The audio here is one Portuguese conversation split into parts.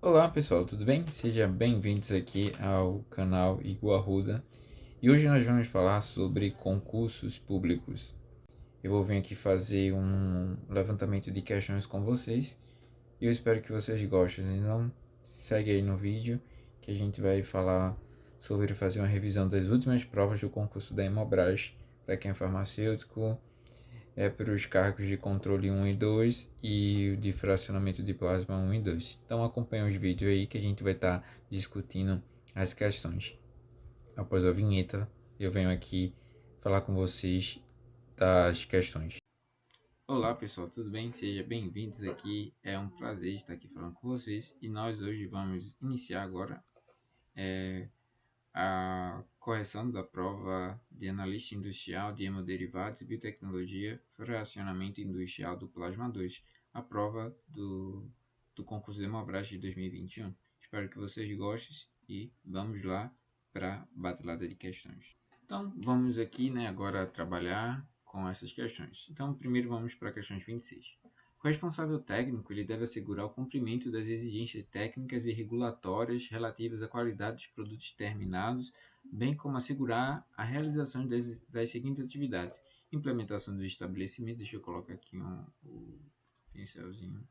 Olá pessoal, tudo bem? Sejam bem-vindos aqui ao canal Igor Arruda e hoje nós vamos falar sobre concursos públicos. Eu vou vir aqui fazer um levantamento de questões com vocês e eu espero que vocês gostem. Então segue aí no vídeo que a gente vai falar sobre fazer uma revisão das últimas provas do concurso da Hemobras para quem é farmacêutico, para os cargos de controle 1 e 2 e de fracionamento de plasma 1 e 2. Então acompanha os vídeos aí que a gente vai estar discutindo as questões. Após a vinheta, eu venho aqui falar com vocês das questões. Olá pessoal, tudo bem? Sejam bem-vindos aqui. É um prazer estar aqui falando com vocês e nós hoje vamos iniciar agora a correção da prova de analista industrial de hemoderivados e biotecnologia, fracionamento industrial do plasma 2, a prova do concurso de Hemobras de 2021. Espero que vocês gostem e vamos lá para a batalhada de questões. Então, vamos aqui agora trabalhar com essas questões. Então, primeiro vamos para a questão 26. O responsável técnico ele deve assegurar o cumprimento das exigências técnicas e regulatórias relativas à qualidade dos produtos terminados, bem como assegurar a realização das seguintes atividades: implementação do estabelecimento. Deixa eu colocar aqui o pincelzinho.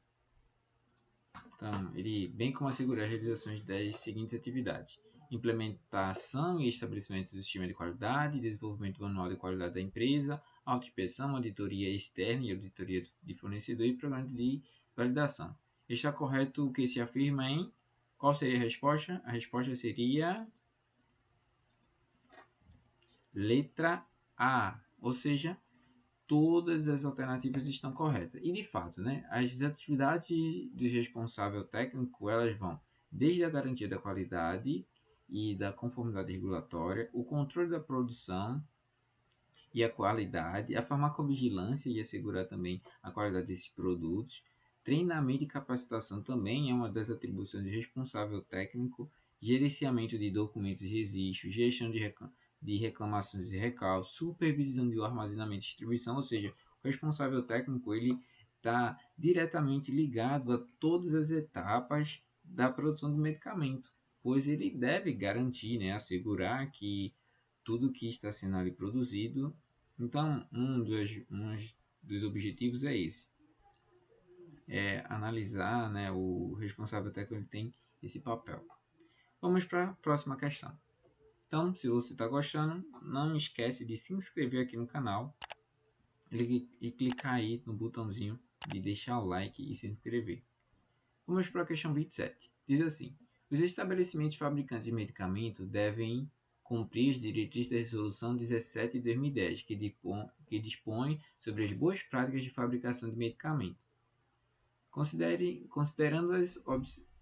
Então, bem como assegurar a realização das seguintes atividades: implementação e estabelecimento do sistema de qualidade, desenvolvimento manual de qualidade da empresa, autoinspeção, auditoria externa e auditoria de fornecedor e programa de validação. Está correto o que se afirma em... Qual seria a resposta? A resposta seria letra A, ou seja, todas as alternativas estão corretas. E de fato, as atividades do responsável técnico, elas vão desde a garantia da qualidade e da conformidade regulatória, o controle da produção e a qualidade, a farmacovigilância e assegurar também a qualidade desses produtos, treinamento e capacitação também é uma das atribuições do responsável técnico, gerenciamento de documentos e registros, gestão de reclamações e recalques, supervisão de armazenamento e distribuição, ou seja, o responsável técnico ele está diretamente ligado a todas as etapas da produção do medicamento, pois ele deve garantir, assegurar que tudo que está sendo ali produzido. Então, um dos objetivos é esse, é analisar, o responsável técnico ele tem esse papel. Vamos para a próxima questão. Então, se você está gostando, não esquece de se inscrever aqui no canal e clicar aí no botãozinho de deixar o like e se inscrever. Vamos para a questão 27. Diz assim: os estabelecimentos fabricantes de medicamentos devem cumprir as diretrizes da Resolução 17 de 2010, que dispõe sobre as boas práticas de fabricação de medicamentos. Considerando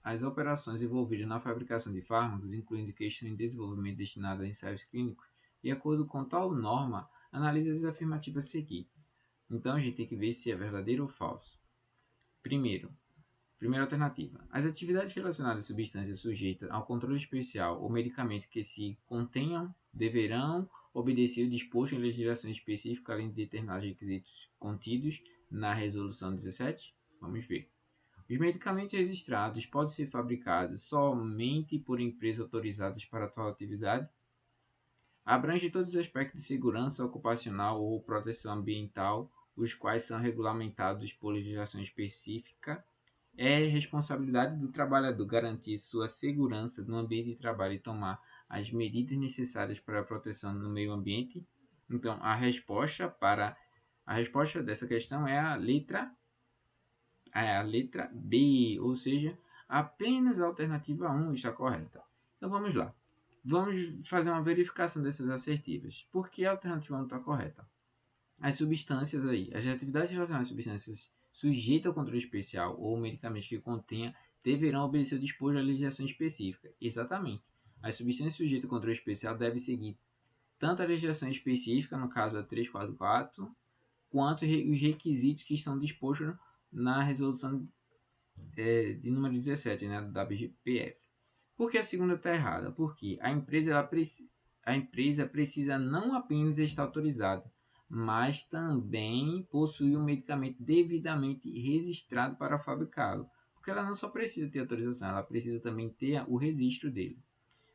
as operações envolvidas na fabricação de fármacos, incluindo questões de desenvolvimento destinadas a ensaios clínicos, de acordo com tal norma, analise as afirmativas a seguir. Então, a gente tem que ver se é verdadeiro ou falso. Primeira alternativa: as atividades relacionadas a substâncias sujeitas ao controle especial ou medicamento que se contenham deverão obedecer o disposto em legislação específica, além de determinados requisitos contidos na Resolução 17? Vamos ver. Os medicamentos registrados podem ser fabricados somente por empresas autorizadas para tal atividade. Abrange todos os aspectos de segurança ocupacional ou proteção ambiental, os quais são regulamentados por legislação específica. É responsabilidade do trabalhador garantir sua segurança no ambiente de trabalho e tomar as medidas necessárias para a proteção no meio ambiente. Então, a resposta dessa questão é a letra B, ou seja, apenas a alternativa 1 está correta. Então vamos lá. Vamos fazer uma verificação dessas assertivas. Por que a alternativa 1 está correta? As substâncias aí, as atividades relacionadas a substâncias sujeitas ao controle especial ou medicamentos que contenha deverão obedecer o disposto da legislação específica. Exatamente. As substâncias sujeitas ao controle especial devem seguir tanto a legislação específica, no caso a 344, quanto os requisitos que estão dispostos na resolução de número 17, da WGPF. Por que a segunda está errada? Porque a empresa precisa não apenas estar autorizada, mas também possuir um medicamento devidamente registrado para fabricá-lo. Porque ela não só precisa ter autorização, ela precisa também ter o registro dele.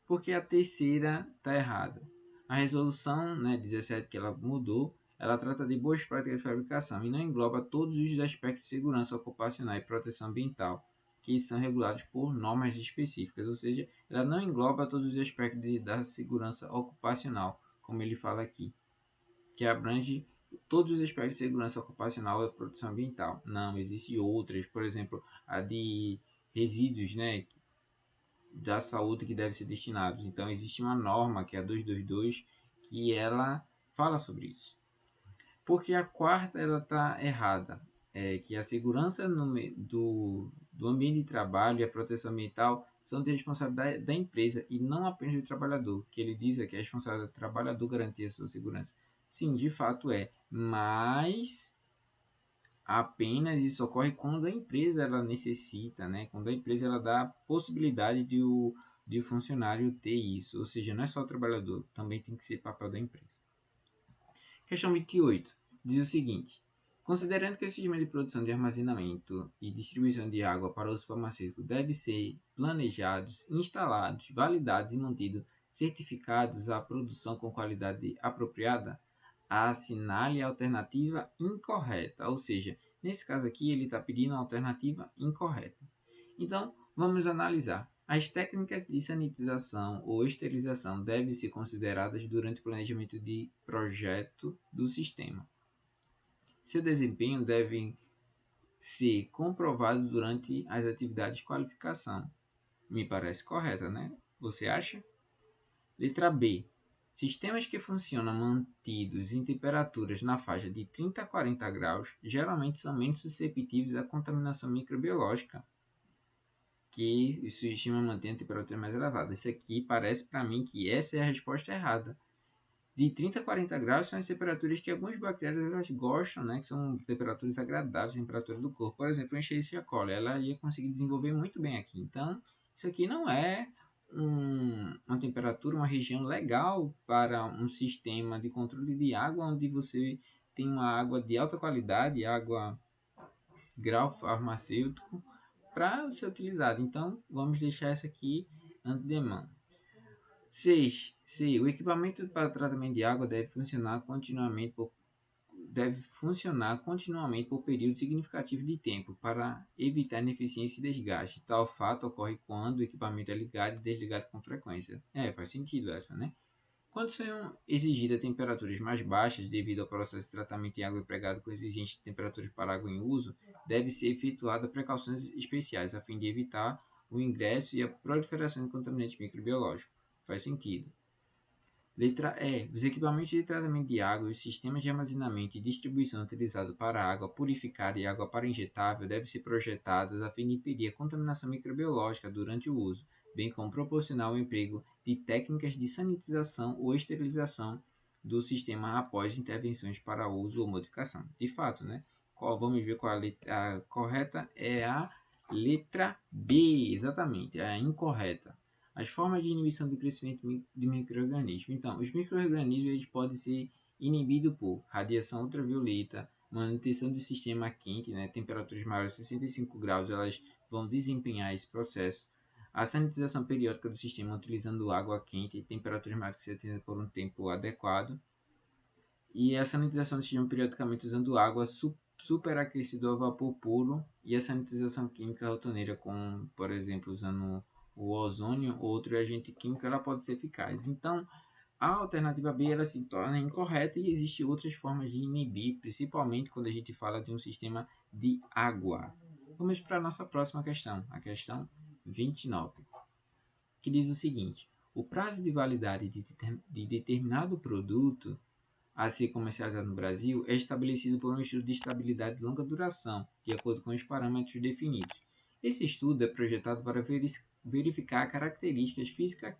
Porque a terceira está errada. A resolução, né, 17 que ela mudou, ela trata de boas práticas de fabricação e não engloba todos os aspectos de segurança ocupacional e proteção ambiental que são regulados por normas específicas, ou seja, ela não engloba todos os aspectos da segurança ocupacional, como ele fala aqui, que abrange todos os aspectos de segurança ocupacional e proteção ambiental. Não, existem outras, por exemplo, a de resíduos, né, da saúde que devem ser destinados. Então, existe uma norma, que é a 222, que ela fala sobre isso. Porque a quarta ela está errada, é que a segurança do ambiente de trabalho e a proteção ambiental são de responsabilidade da empresa e não apenas do trabalhador, que ele diz que é responsável do trabalhador garantir a sua segurança. Sim, de fato é, mas apenas isso ocorre quando a empresa ela necessita, né? Quando a empresa ela dá a possibilidade de o funcionário ter isso, ou seja, não é só o trabalhador, também tem que ser papel da empresa. Questão 28 diz o seguinte: considerando que o sistema de produção de armazenamento e distribuição de água para uso farmacêutico deve ser planejados, instalados, validados e mantidos certificados à produção com qualidade apropriada, assinale a alternativa incorreta. Ou seja, nesse caso aqui ele está pedindo a alternativa incorreta. Então, vamos analisar. As técnicas de sanitização ou esterilização devem ser consideradas durante o planejamento de projeto do sistema. Seu desempenho deve ser comprovado durante as atividades de qualificação. Me parece correta, né? Você acha? Letra B. Sistemas que funcionam mantidos em temperaturas na faixa de 30 a 40 graus geralmente são menos susceptíveis à contaminação microbiológica que o sistema mantém a temperatura mais elevada. Isso aqui parece para mim que essa é a resposta errada. De 30 a 40 graus são as temperaturas que algumas bactérias elas gostam, né? Que são temperaturas agradáveis, temperatura do corpo. Por exemplo, a Escherichia coli, ela ia conseguir desenvolver muito bem aqui. Então, isso aqui não é uma temperatura, uma região legal para um sistema de controle de água, onde você tem uma água de alta qualidade, água grau farmacêutico, para ser utilizado. Então, vamos deixar essa aqui antemão. 6. C. O equipamento para tratamento de água deve funcionar continuamente por período significativo de tempo para evitar ineficiência e desgaste. Tal fato ocorre quando o equipamento é ligado e desligado com frequência. Faz sentido essa, né? Quando são exigidas temperaturas mais baixas devido ao processo de tratamento de água empregado com exigência de temperaturas para água em uso, deve ser efetuada precauções especiais a fim de evitar o ingresso e a proliferação de contaminantes microbiológicos. Faz sentido. Letra E. Os equipamentos de tratamento de água e os sistemas de armazenamento e distribuição utilizados para água purificada e água para injetável devem ser projetados a fim de impedir a contaminação microbiológica durante o uso, bem como proporcionar o emprego de técnicas de sanitização ou esterilização do sistema após intervenções para uso ou modificação. De fato, né? Vamos ver qual a letra correta é a letra B, exatamente, é a incorreta. As formas de inibição do crescimento de micro-organismos. Então, os micro-organismos eles podem ser inibidos por radiação ultravioleta, manutenção do sistema quente, né? Temperaturas maiores de 65 graus, elas vão desempenhar esse processo. A sanitização periódica do sistema utilizando água quente e temperaturas maiores de 70 por um tempo adequado. E a sanitização do sistema periodicamente usando água superaquecida a vapor puro e a sanitização química rotineira com, por exemplo, usando o ozônio ou outro agente químico, ela pode ser eficaz. Então, a alternativa B ela se torna incorreta e existem outras formas de inibir, principalmente quando a gente fala de um sistema de água. Vamos para a nossa próxima questão, a questão 29, que diz o seguinte: o prazo de validade de determinado produto a ser comercializado no Brasil é estabelecido por um estudo de estabilidade de longa duração, de acordo com os parâmetros definidos. Esse estudo é projetado para verificar características físicas,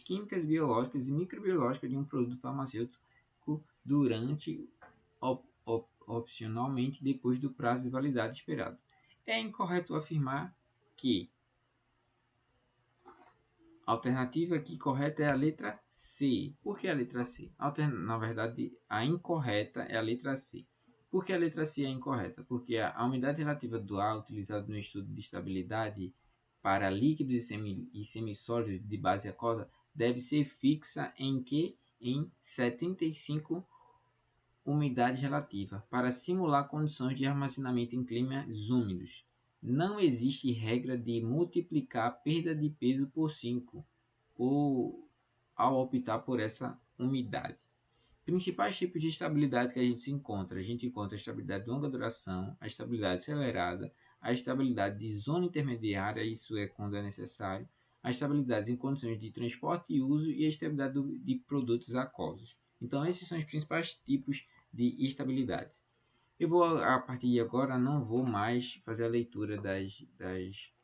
químicas, biológicas e microbiológicas de um produto farmacêutico durante, opcionalmente, depois do prazo de validade esperado. É incorreto afirmar que a alternativa aqui correta é a letra C. Por que a letra C? Na verdade, a incorreta é a letra C. Por que a letra C é incorreta? Porque a umidade relativa do ar utilizada no estudo de estabilidade para líquidos e semissólidos de base aquosa deve ser fixa em que? Em 75 umidade relativa, para simular condições de armazenamento em climas úmidos. Não existe regra de multiplicar a perda de peso por 5 ao optar por essa umidade. Principais tipos de estabilidade que a gente se encontra. A gente encontra a estabilidade de longa duração, a estabilidade acelerada, a estabilidade de zona intermediária, isso é quando é necessário, a estabilidade em condições de transporte e uso e a estabilidade de produtos aquosos. Então, esses são os principais tipos de estabilidades. Eu vou, a partir de agora, não vou mais fazer a leitura das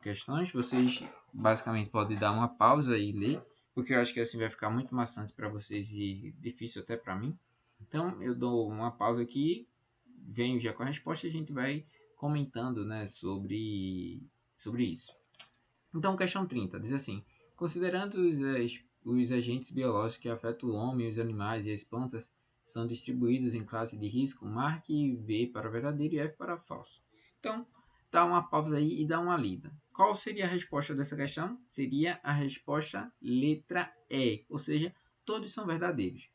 questões. Vocês, basicamente, podem dar uma pausa e ler, porque eu acho que assim vai ficar muito maçante para vocês e difícil até para mim. Então, eu dou uma pausa aqui, venho já com a resposta e a gente vai comentando, né, sobre isso. Então, questão 30 diz assim: considerando os agentes biológicos que afetam o homem, os animais e as plantas são distribuídos em classe de risco, marque V para verdadeiro e F para falso. Então, dá uma pausa aí e dá uma lida. Qual seria a resposta dessa questão? Seria a resposta letra E, ou seja, todos são verdadeiros.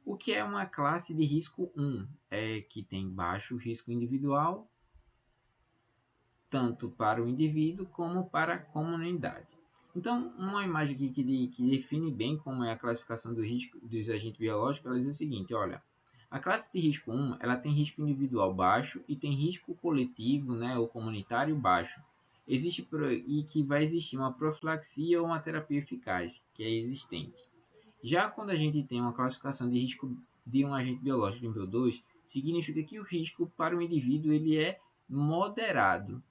O que é uma classe de risco 1? É que tem baixo risco individual, tanto para o indivíduo como para a comunidade. Então, uma imagem aqui que define bem como é a classificação do risco dos agentes biológicos, ela diz o seguinte, olha, a classe de risco 1, ela tem risco individual baixo e tem risco coletivo, né, ou comunitário baixo. E que vai existir uma profilaxia ou uma terapia eficaz, que é existente. Já quando a gente tem uma classificação de risco de um agente biológico nível 2, significa que o risco para o indivíduo ele é moderado,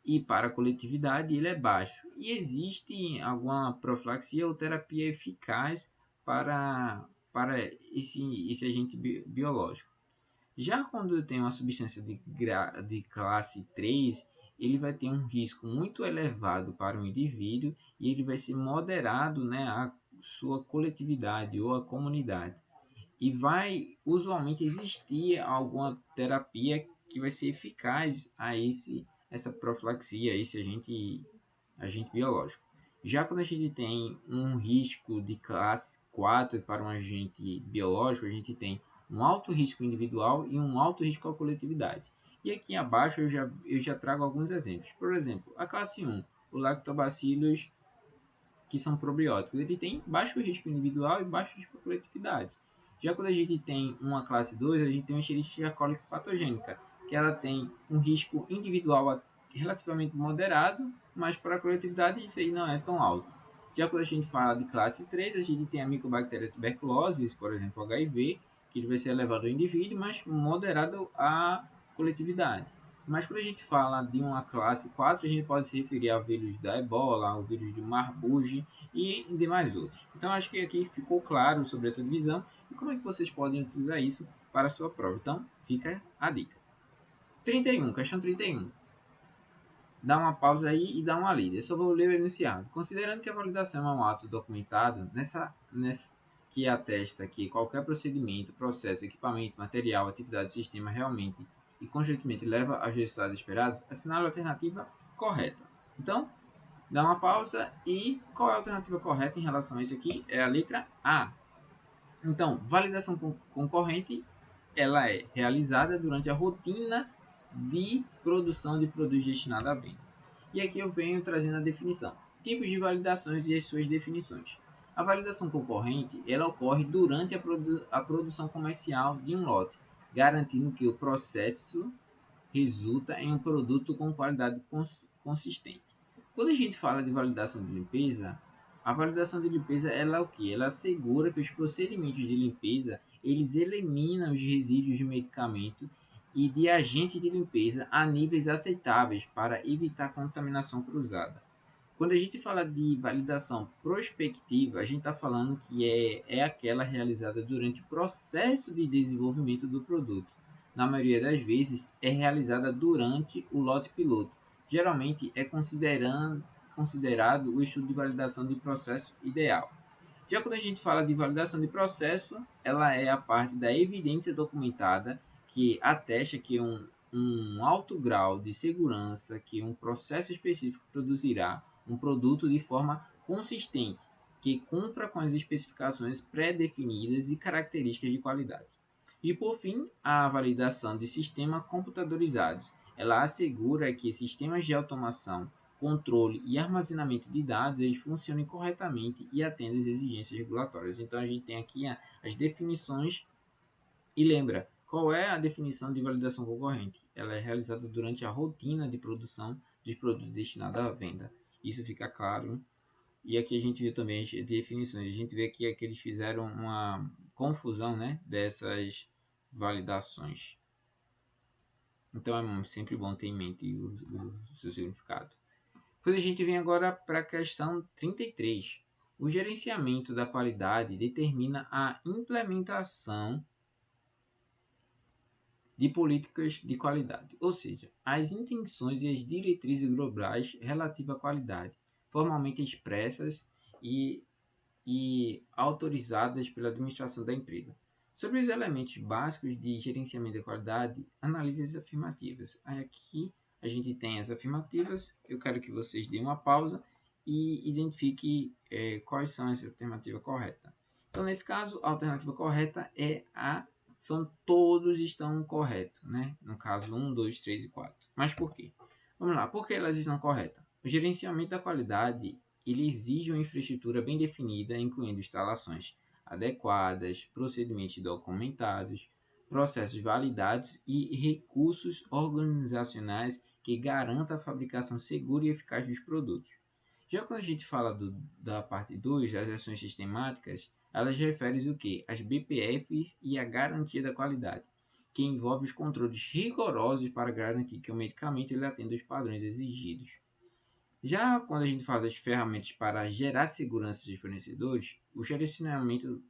e para a coletividade ele é baixo. E existe alguma profilaxia ou terapia eficaz para esse agente biológico. Já quando tem uma substância de classe 3, ele vai ter um risco muito elevado para o indivíduo e ele vai ser moderado, né, à sua coletividade ou à comunidade. E vai usualmente existir alguma terapia que vai ser eficaz a essa profilaxia, esse agente biológico. Já quando a gente tem um risco de classe 4 para um agente biológico, a gente tem um alto risco individual e um alto risco à coletividade. E aqui abaixo eu já trago alguns exemplos. Por exemplo, a classe 1, o Lactobacillus, que são probióticos, ele tem baixo risco individual e baixo risco à coletividade. Já quando a gente tem uma classe 2, a gente tem uma Escherichia coli patogênica, que ela tem um risco individual relativamente moderado, mas para a coletividade isso aí não é tão alto. Já quando a gente fala de classe 3, a gente tem a micobactéria tuberculose, por exemplo, HIV, que ele vai ser elevado ao indivíduo, mas moderado à coletividade. Mas quando a gente fala de uma classe 4, a gente pode se referir ao vírus da ebola, ao vírus do Marburg e demais outros. Então, acho que aqui ficou claro sobre essa divisão e como é que vocês podem utilizar isso para a sua prova. Então, fica a dica. 31, questão 31. Dá uma pausa aí e dá uma lida. Eu só vou ler o enunciado. Considerando que a validação é um ato documentado, que atesta que qualquer procedimento, processo, equipamento, material, atividade do sistema realmente e constantemente leva aos resultados esperados, assinale a alternativa correta. Então, dá uma pausa e qual é a alternativa correta em relação a isso aqui? É a letra A. Então, validação concorrente, ela é realizada durante a rotina de produção de produtos destinados à venda. E aqui eu venho trazendo a definição. Tipos de validações e as suas definições. A validação concorrente, ela ocorre durante a produção comercial de um lote, garantindo que o processo resulta em um produto com qualidade consistente. Quando a gente fala de validação de limpeza, a validação de limpeza ela é o que? Ela assegura que os procedimentos de limpeza eles eliminam os resíduos de medicamento e de agentes de limpeza a níveis aceitáveis para evitar contaminação cruzada. Quando a gente fala de validação prospectiva, a gente está falando que é aquela realizada durante o processo de desenvolvimento do produto. Na maioria das vezes, é realizada durante o lote piloto. Geralmente, é considerado o estudo de validação de processo ideal. Já quando a gente fala de validação de processo, ela é a parte da evidência documentada que atesta que um alto grau de segurança que um processo específico produzirá um produto de forma consistente, que cumpra com as especificações pré-definidas e características de qualidade. E por fim, a validação de sistemas computadorizados. Ela assegura que sistemas de automação, controle e armazenamento de dados eles funcionem corretamente e atendam às exigências regulatórias. Então a gente tem aqui as definições e lembra, qual é a definição de validação concorrente? Ela é realizada durante a rotina de produção dos produtos destinados à venda. Isso fica claro. E aqui a gente vê também as definições. A gente vê aqui que eles fizeram uma confusão, né, dessas validações. Então é sempre bom ter em mente o seu significado. Depois a gente vem agora para a questão 33. O gerenciamento da qualidade determina a implementação de políticas de qualidade, ou seja, as intenções e as diretrizes globais relativas à qualidade, formalmente expressas e autorizadas pela administração da empresa. Sobre os elementos básicos de gerenciamento da qualidade, analise as afirmativas. Aqui a gente tem as afirmativas, eu quero que vocês deem uma pausa e identifiquem quais são as alternativas corretas. Então, nesse caso, a alternativa correta é a todos estão corretos, né? No caso 1, 2, 3 e 4. Mas por quê? Vamos lá, por que elas estão corretas? O gerenciamento da qualidade ele exige uma infraestrutura bem definida, incluindo instalações adequadas, procedimentos documentados, processos validados e recursos organizacionais que garantam a fabricação segura e eficaz dos produtos. Já quando a gente fala da parte 2, das ações sistemáticas, elas referem o que? As BPFs e a garantia da qualidade, que envolve os controles rigorosos para garantir que o medicamento ele atenda os padrões exigidos. Já quando a gente fala das ferramentas para gerar segurança dos fornecedores, o gerenciamento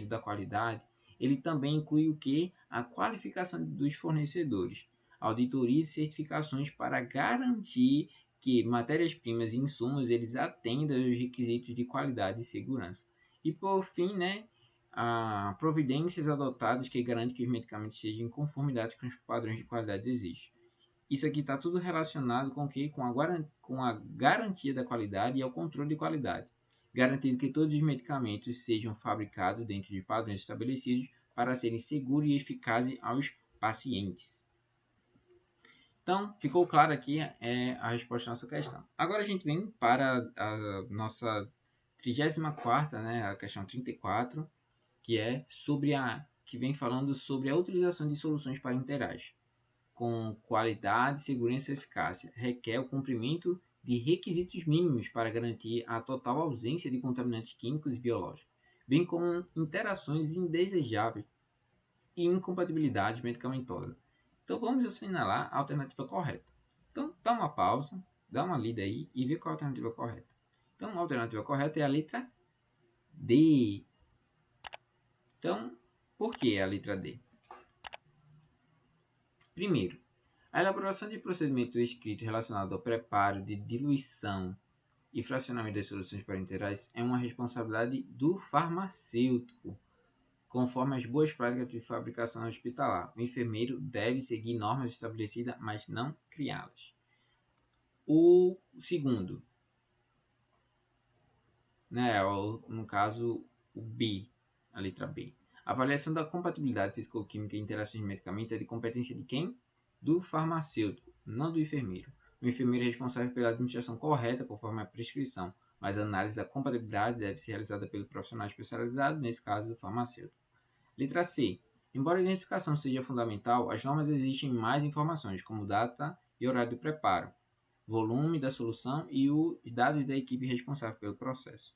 da qualidade, ele também inclui o que? A qualificação dos fornecedores, auditorias e certificações para garantir que matérias-primas e insumos eles atendam aos requisitos de qualidade e segurança. E por fim, né, providências adotadas que garantem que os medicamentos sejam em conformidade com os padrões de qualidade exigidos. Isso aqui está tudo relacionado com o quê? Com a garantia da qualidade e ao controle de qualidade, garantindo que todos os medicamentos sejam fabricados dentro de padrões estabelecidos para serem seguros e eficazes aos pacientes. Então, ficou claro aqui a resposta à nossa questão. Agora a gente vem para a nossa 34ª, né, a questão 34, que é que vem falando sobre a utilização de soluções parenterais com qualidade, segurança e eficácia. Requer o cumprimento de requisitos mínimos para garantir a total ausência de contaminantes químicos e biológicos, bem como interações indesejáveis e incompatibilidade medicamentosa. Então vamos assinalar a alternativa correta. Então dá uma pausa, dá uma lida aí e vê qual é a alternativa correta. Então a alternativa correta é a letra D. Então, por que a letra D? Primeiro, a elaboração de procedimento escrito relacionado ao preparo de diluição e fracionamento das soluções parenterais é uma responsabilidade do farmacêutico, conforme as boas práticas de fabricação hospitalar. O enfermeiro deve seguir normas estabelecidas, mas não criá-las. O segundo, né, no caso, o B, a letra B. A avaliação da compatibilidade físico-química e interações de medicamento é de competência de quem? Do farmacêutico, não do enfermeiro. O enfermeiro é responsável pela administração correta conforme a prescrição, mas a análise da compatibilidade deve ser realizada pelo profissional especializado, nesse caso, o farmacêutico. Letra C. Embora a identificação seja fundamental, as normas exigem mais informações, como data e horário do preparo, volume da solução e os dados da equipe responsável pelo processo.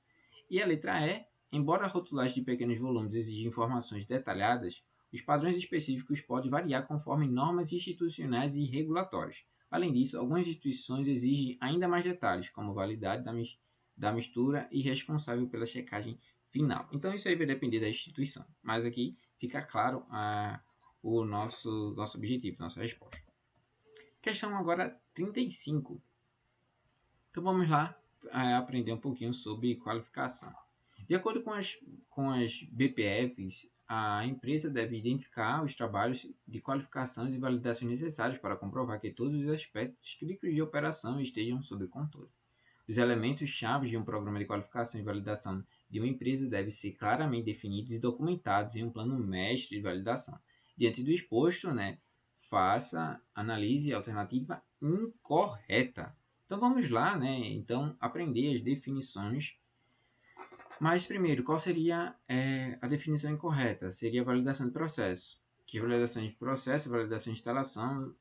E a letra E. Embora a rotulagem de pequenos volumes exija informações detalhadas, os padrões específicos podem variar conforme normas institucionais e regulatórias. Além disso, algumas instituições exigem ainda mais detalhes, como validade da mistura e responsável pela checagem final. Então, isso aí vai depender da instituição. Mas aqui fica claro o nosso objetivo, nossa resposta. Questão agora 35. Então, vamos lá aprender um pouquinho sobre qualificação. De acordo com as BPFs, a empresa deve identificar os trabalhos de qualificações e validações necessários para comprovar que todos os aspectos críticos de operação estejam sob controle. Os elementos-chave de um programa de qualificação e validação de uma empresa devem ser claramente definidos e documentados em um plano mestre de validação. Diante do exposto, faça analise alternativa incorreta. Então vamos lá, então aprender as definições. Mas primeiro, qual seria a definição incorreta? Seria a validação de processo. Que validação de processo, validação de instalação,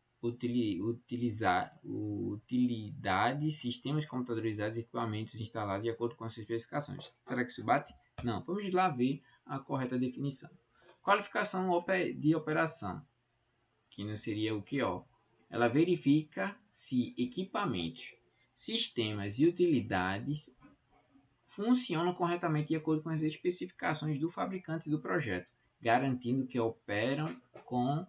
utilidade, sistemas computadorizados e equipamentos instalados de acordo com as especificações. Será que isso bate? Não. Vamos lá ver a correta definição. Qualificação de operação, que não seria o QO. Ela verifica se equipamentos, sistemas e utilidades funcionam corretamente de acordo com as especificações do fabricante do projeto, garantindo que operam como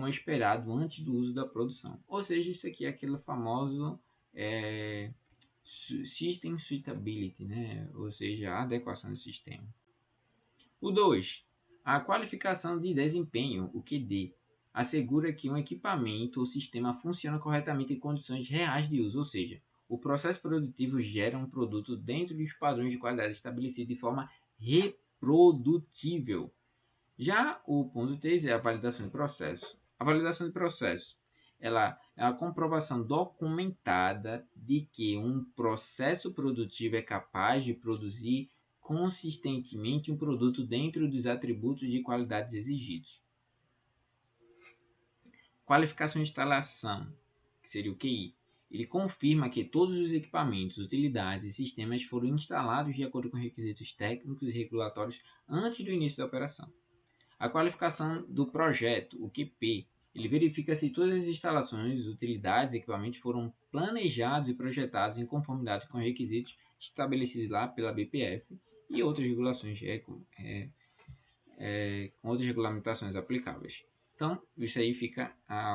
esperado antes do uso da produção. Ou seja, isso aqui é aquele famoso System Suitability, ou seja, a adequação do sistema. O 2. A qualificação de desempenho, o QD, assegura que um equipamento ou sistema funciona corretamente em condições reais de uso, ou seja, o processo produtivo gera um produto dentro dos padrões de qualidade estabelecidos de forma reprodutível. Já o ponto 3 é a validação de processo. A validação de processo ela é a comprovação documentada de que um processo produtivo é capaz de produzir consistentemente um produto dentro dos atributos de qualidade exigidos. Qualificação de instalação, que seria o QI. Ele confirma que todos os equipamentos, utilidades e sistemas foram instalados de acordo com requisitos técnicos e regulatórios antes do início da operação. A qualificação do projeto, o QP, ele verifica se todas as instalações, utilidades e equipamentos foram planejados e projetados em conformidade com requisitos estabelecidos lá pela BPF e outras regulações, com outras regulamentações aplicáveis. Então, isso aí fica a